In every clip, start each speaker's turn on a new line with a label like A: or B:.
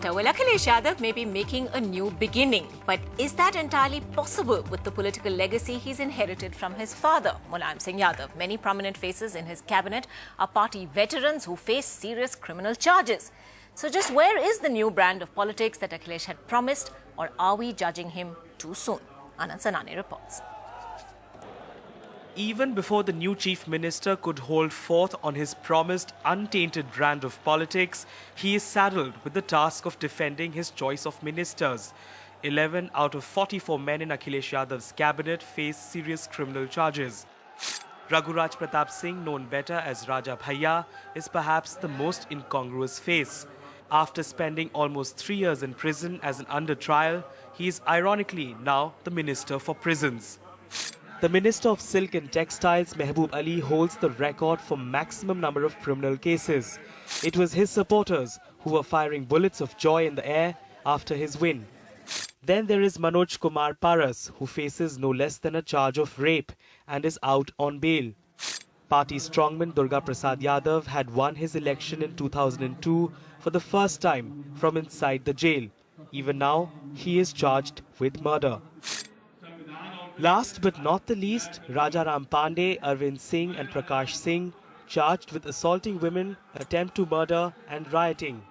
A: Well, Akhilesh Yadav may be making a new beginning, but is that entirely possible with the political legacy he's inherited from his father, Mulayam Singh Yadav? Many prominent faces in his cabinet are party veterans who face serious criminal charges. So just where is the new brand of politics that Akhilesh had promised, or are we judging him too soon? Anand Sanane reports.
B: Even before the new chief minister could hold forth on his promised untainted brand of politics, he is saddled with the task of defending his choice of ministers. 11 out of 44 men in Akhilesh Yadav's cabinet face serious criminal charges. Raghuraj Pratap Singh, known better as Raja Bhaiyya, is perhaps the most incongruous face. After spending almost 3 years in prison as an under trial, he is ironically now the Minister for Prisons. The Minister of Silk and Textiles, Mehboob Ali, holds the record for maximum number of criminal cases. It was his supporters who were firing bullets of joy in the air after his win. Then there is Manoj Kumar Paras, who faces no less than a charge of rape and is out on bail. Party strongman Durga Prasad Yadav had won his election in 2002 for the first time from inside the jail. Even now, he is charged with murder. Last but not the least, Raja Ram Pandey, Arvind Singh and Prakash Singh, charged with assaulting women, attempt to murder and rioting.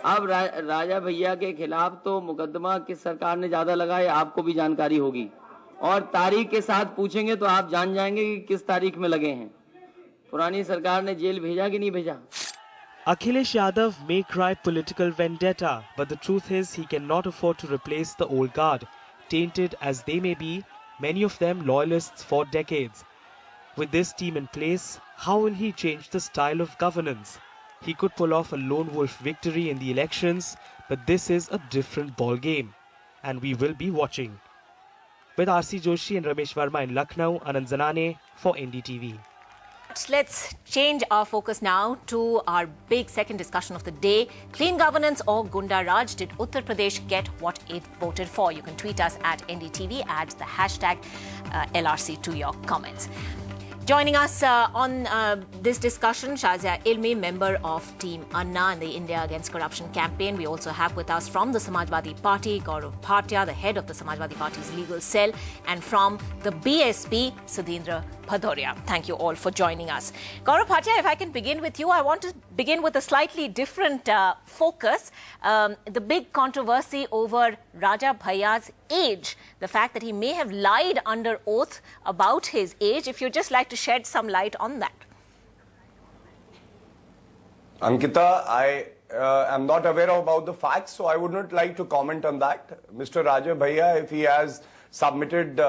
C: अब राजा भैया के खिलाफ तो मुकदमा किस सरकार ने ज्यादा लगाया आपको भी जानकारी होगी और तारीख के साथ पूछेंगे तो आप जान जाएंगे कि किस तारीख में लगे हैं पुरानी सरकार ने जेल भेजा कि नहीं भेजा
B: Akhilesh Yadav may cry political vendetta, but the truth is he cannot afford to replace the old guard. Tainted as they may be, many of them loyalists for decades. With this team in place, how will he change the style of governance? He could pull off a lone wolf victory in the elections, but this is a different ball game, and we will be watching. With R.C. Joshi and Ramesh Verma in Lucknow, Anand Zanane for NDTV.
A: Let's change our focus now to our big second discussion of the day. Clean governance or Gunda-Raj? Did Uttar Pradesh get what it voted for? You can tweet us at NDTV, add the hashtag LRC to your comments. Joining us on this discussion, Shazia Ilmi, member of Team Anna and the India Against Corruption campaign. We also have with us from the Samajwadi Party, Gaurav Bhatia, the head of the Samajwadi Party's legal cell, and from the BSP, Sudhindra Bhadoria. Thank you all for joining us. Gaurav Bhatia, if I can begin with you, I want to begin with a slightly different focus. The big controversy over Raja Bhaiyya's age, the fact that he may have lied under oath about his age. If you'd just like to shed some light on that.
D: Ankita, I am not aware about the facts, so I would not like to comment on that. Mr. Raja Bhaiyya, if he has submitted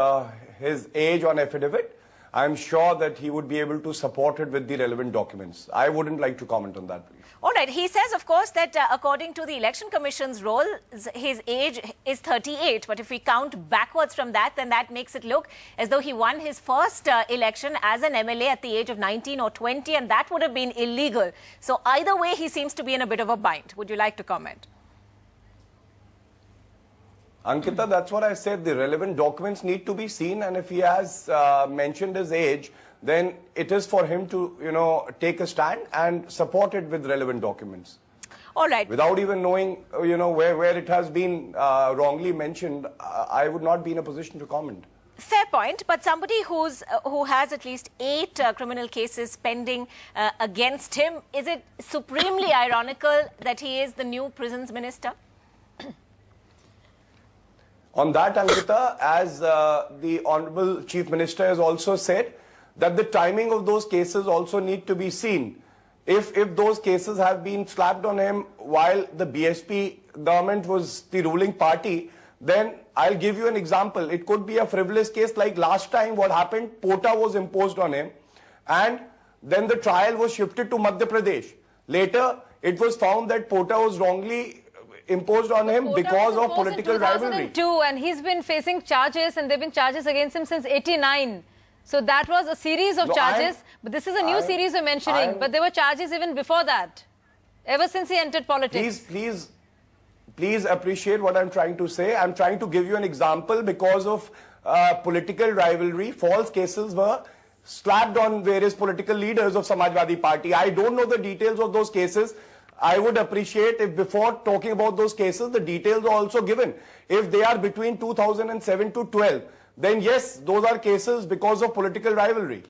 D: his age on affidavit, I am sure that he would be able to support it with the relevant documents. I wouldn't like to comment on that, please.
A: All right. He says, of course, that according to the Election Commission's role, his age is 38. But if we count backwards from that, then that makes it look as though he won his first election as an MLA at the age of 19 or 20, and that would have been illegal. So either way, he seems to be in a bit of a bind. Would you like to comment?
D: Ankita, that's what I said. The relevant documents need to be seen, and if he has mentioned his age, then it is for him to, take a stand and support it with relevant documents.
A: All right.
D: Without even knowing, where it has been wrongly mentioned, I would not be in a position to comment.
A: Fair point, but somebody who has at least 8 criminal cases pending against him, is it supremely ironical that he is the new prisons minister?
D: On that, Ankita, as the Honorable Chief Minister has also said, that the timing of those cases also need to be seen. If those cases have been slapped on him while the BSP government was the ruling party, then I'll give you an example. It could be a frivolous case like last time what happened, Pota was imposed on him and then the trial was shifted to Madhya Pradesh. Later, it was found that Pota was wrongly imposed on him because of political rivalry.
E: 2002, and he's been facing charges, and there have been charges against him since 89. So that was a series of charges, but this is a new series we're mentioning. But there were charges even before that, ever since he entered politics.
D: Please appreciate what I'm trying to say. I'm trying to give you an example. Because of political rivalry, false cases were slapped on various political leaders of Samajwadi Party. I don't know the details of those cases. I would appreciate if before talking about those cases, the details are also given. If they are between 2007 to 12, then yes, those are cases because of political rivalry.